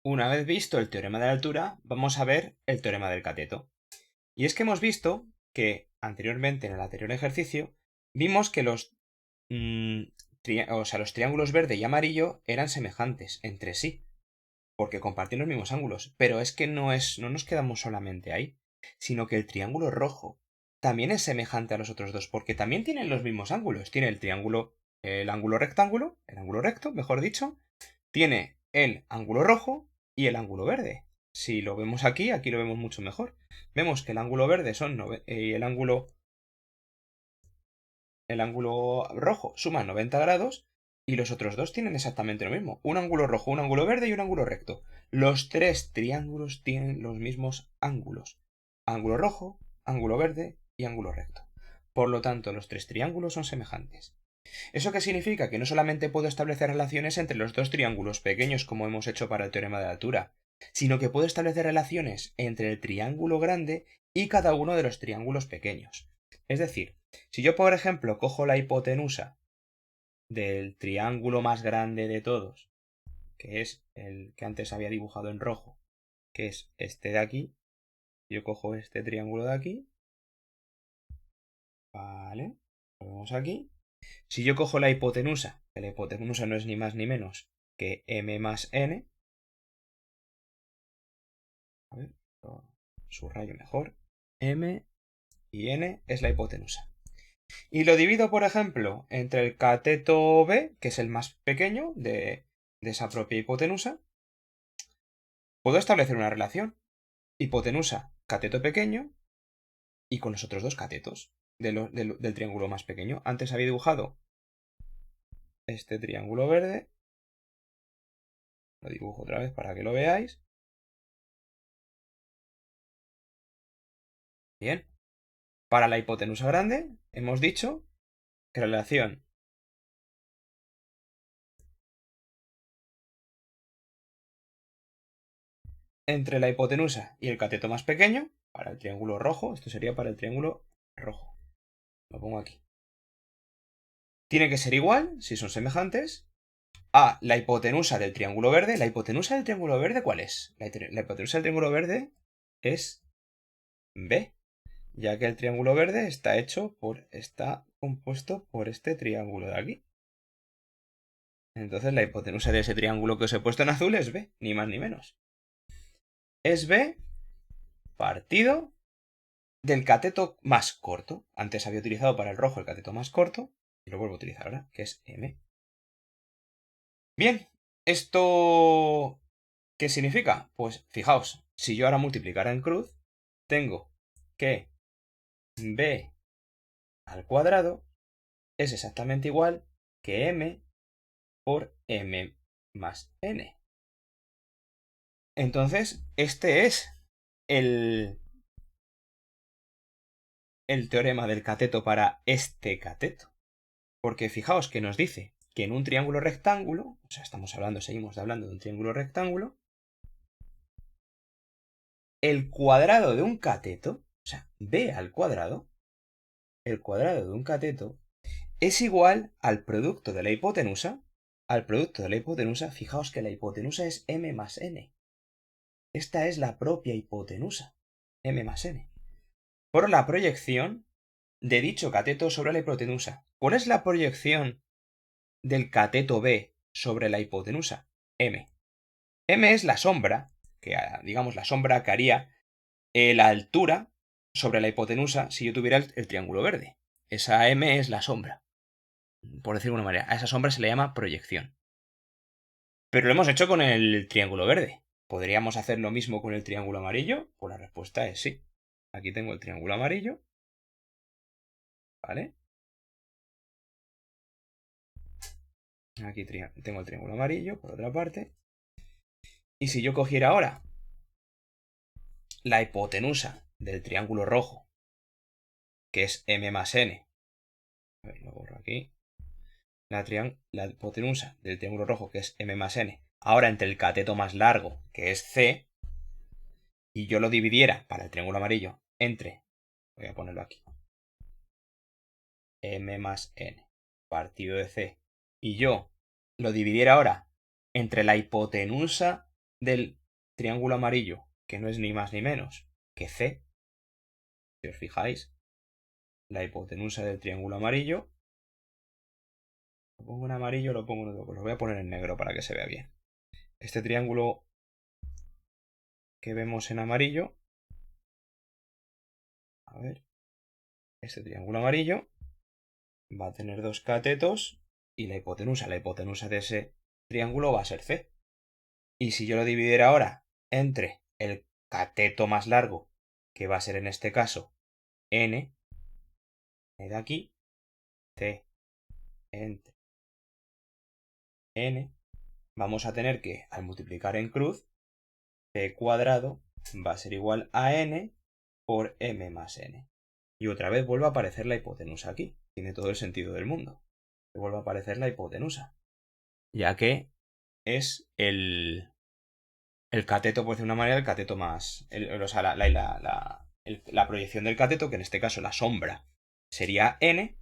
Una vez visto el teorema de la altura, vamos a ver el teorema del cateto. Y es que hemos visto que anteriormente, en el anterior ejercicio, vimos que los triángulos verde y amarillo eran semejantes entre sí, porque compartían los mismos ángulos. Pero es que no nos quedamos solamente ahí, sino que el triángulo rojo también es semejante a los otros dos, porque también tienen los mismos ángulos. Tiene el ángulo rectángulo, el ángulo recto, mejor dicho, tiene el ángulo rojo y el ángulo verde. Si lo vemos aquí lo vemos mucho mejor. Vemos que el ángulo verde el ángulo rojo suma 90 grados y los otros dos tienen exactamente lo mismo. Un ángulo rojo, un ángulo verde y un ángulo recto. Los tres triángulos tienen los mismos ángulos. Ángulo rojo, ángulo verde y ángulo recto. Por lo tanto, los tres triángulos son semejantes. ¿Eso qué significa? Que no solamente puedo establecer relaciones entre los dos triángulos pequeños como hemos hecho para el teorema de la altura, sino que puedo establecer relaciones entre el triángulo grande y cada uno de los triángulos pequeños. Es decir, si yo por ejemplo cojo la hipotenusa del triángulo más grande de todos, que es el que antes había dibujado en rojo, que es este de aquí, yo cojo este triángulo de aquí, vale, lo vemos aquí. Si yo cojo la hipotenusa, que la hipotenusa no es ni más ni menos que m más n, a ver, lo subrayo mejor, m y n es la hipotenusa. Y lo divido, por ejemplo, entre el cateto b, que es el más pequeño de esa propia hipotenusa, puedo establecer una relación. Hipotenusa, cateto pequeño, y con los otros dos catetos del triángulo más pequeño. Antes había dibujado este triángulo verde. Lo dibujo otra vez para que lo veáis. Bien. Para la hipotenusa grande, hemos dicho que la relación entre la hipotenusa y el cateto más pequeño, para el triángulo rojo, esto sería para el triángulo rojo. Lo pongo aquí. Tiene que ser igual, si son semejantes, a la hipotenusa del triángulo verde. ¿La hipotenusa del triángulo verde cuál es? La hipotenusa del triángulo verde es B, ya que el triángulo verde está compuesto por este triángulo de aquí. Entonces la hipotenusa de ese triángulo que os he puesto en azul es B, ni más ni menos. Es B partido del cateto más corto. Antes había utilizado para el rojo el cateto más corto, y lo vuelvo a utilizar ahora, que es M. Bien, ¿esto qué significa? Pues fijaos, si yo ahora multiplicara en cruz, tengo que B al cuadrado es exactamente igual que M por M más N. Entonces, este es el, el teorema del cateto para este cateto. Porque fijaos que nos dice que en un triángulo rectángulo, o sea, seguimos hablando de un triángulo rectángulo, el cuadrado de un cateto, o sea, B al cuadrado, el cuadrado de un cateto, es igual al producto de la hipotenusa, fijaos que la hipotenusa es M más N. Esta es la propia hipotenusa, M más N, por la proyección de dicho cateto sobre la hipotenusa. ¿Cuál es la proyección del cateto B sobre la hipotenusa? M. M es la sombra, digamos la sombra que haría la altura sobre la hipotenusa si yo tuviera el triángulo verde. Esa M es la sombra, por decirlo de una manera. A esa sombra se le llama proyección. Pero lo hemos hecho con el triángulo verde. ¿Podríamos hacer lo mismo con el triángulo amarillo? Pues la respuesta es sí. Aquí tengo el triángulo amarillo, ¿vale? Aquí tengo el triángulo amarillo, por otra parte. Y si yo cogiera ahora la hipotenusa del triángulo rojo, que es M más N, a ver, lo borro aquí, la hipotenusa del triángulo rojo, que es M más N, ahora entre el cateto más largo, que es C, y yo lo dividiera para el triángulo amarillo entre, voy a ponerlo aquí, M más N partido de C, y yo lo dividiera ahora entre la hipotenusa del triángulo amarillo, que no es ni más ni menos que C, si os fijáis, la hipotenusa del triángulo amarillo, lo pongo en amarillo, lo pongo en otro, lo voy a poner en negro para que se vea bien. Este triángulo que vemos en amarillo, a ver, este triángulo amarillo va a tener dos catetos y la hipotenusa de ese triángulo va a ser C. Y si yo lo dividiera ahora entre el cateto más largo, que va a ser en este caso N, de aquí, C entre N, vamos a tener que, al multiplicar en cruz, C cuadrado va a ser igual a N por M más N. Y otra vez vuelve a aparecer la hipotenusa aquí. Tiene todo el sentido del mundo. Vuelve a aparecer la hipotenusa. Ya que es el cateto, por decir de una manera, el cateto más... o sea, la proyección del cateto, que en este caso la sombra sería N,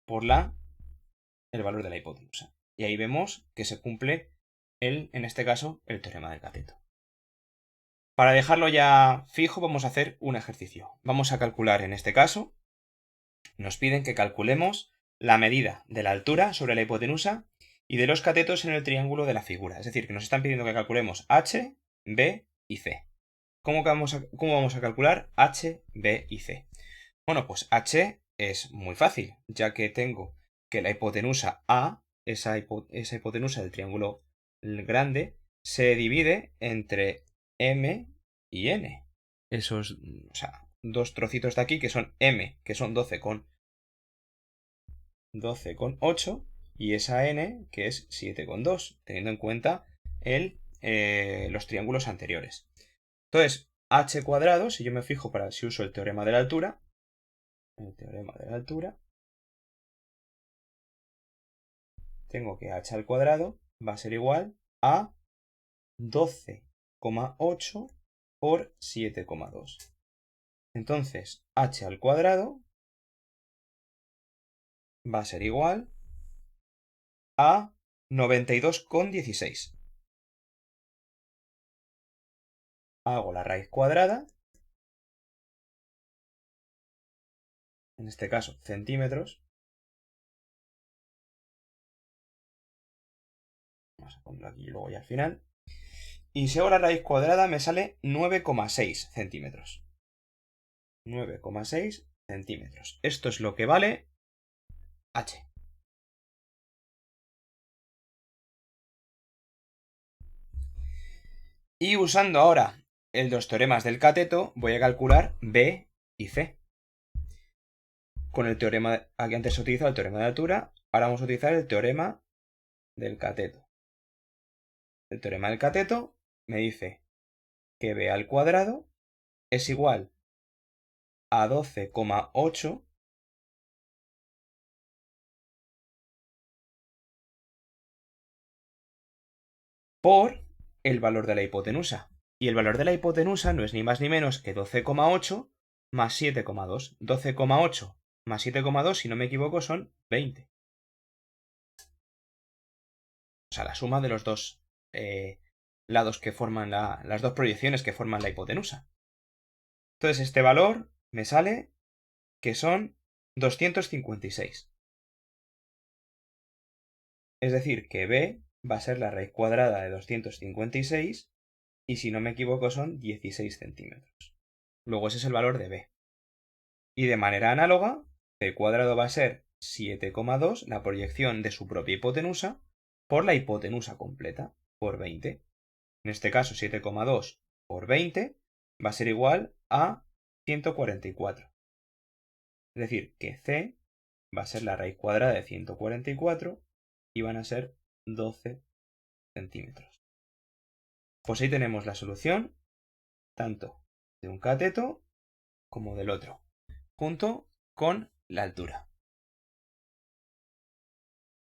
por el valor de la hipotenusa. Y ahí vemos que se cumple en este caso, el teorema del cateto. Para dejarlo ya fijo, vamos a hacer un ejercicio. Vamos a calcular, en este caso, nos piden que calculemos la medida de la altura sobre la hipotenusa y de los catetos en el triángulo de la figura. Es decir, que nos están pidiendo que calculemos H, B y C. ¿Cómo vamos a calcular H, B y C? Bueno, pues H es muy fácil, ya que tengo que la hipotenusa A, esa hipotenusa del triángulo grande, se divide entre M y N. Esos, o sea, dos trocitos de aquí que son M, que son 12,8, y esa N, que es 7,2, teniendo en cuenta los triángulos anteriores. Entonces, H cuadrado, si yo me fijo si uso el teorema de la altura, tengo que H al cuadrado va a ser igual a 12,8 por 7,2. Entonces, H al cuadrado va a ser igual a 92,16. Hago la raíz cuadrada, en este caso centímetros. Vamos a ponerlo aquí y luego ya al final. Y si hago la raíz cuadrada me sale 9,6 centímetros. 9,6 centímetros. Esto es lo que vale H. Y usando ahora los teoremas del cateto, voy a calcular B y C. Con el teorema, aquí antes se utilizaba el teorema de altura, ahora vamos a utilizar el teorema del cateto. El teorema del cateto me dice que B al cuadrado es igual a 12,8 por el valor de la hipotenusa. Y el valor de la hipotenusa no es ni más ni menos que 12,8 más 7,2. 12,8 más 7,2, si no me equivoco, son 20. O sea, la suma de los dos lados que forman las dos proyecciones que forman la hipotenusa. Entonces este valor me sale que son 256. Es decir, que B va a ser la raíz cuadrada de 256 y si no me equivoco son 16 centímetros. Luego ese es el valor de B. Y de manera análoga, C cuadrado va a ser 7,2, la proyección de su propia hipotenusa, por la hipotenusa completa, por 20. En este caso 7,2 por 20 va a ser igual a 144. Es decir, que C va a ser la raíz cuadrada de 144 y van a ser 12 centímetros. Pues ahí tenemos la solución tanto de un cateto como del otro, junto con la altura.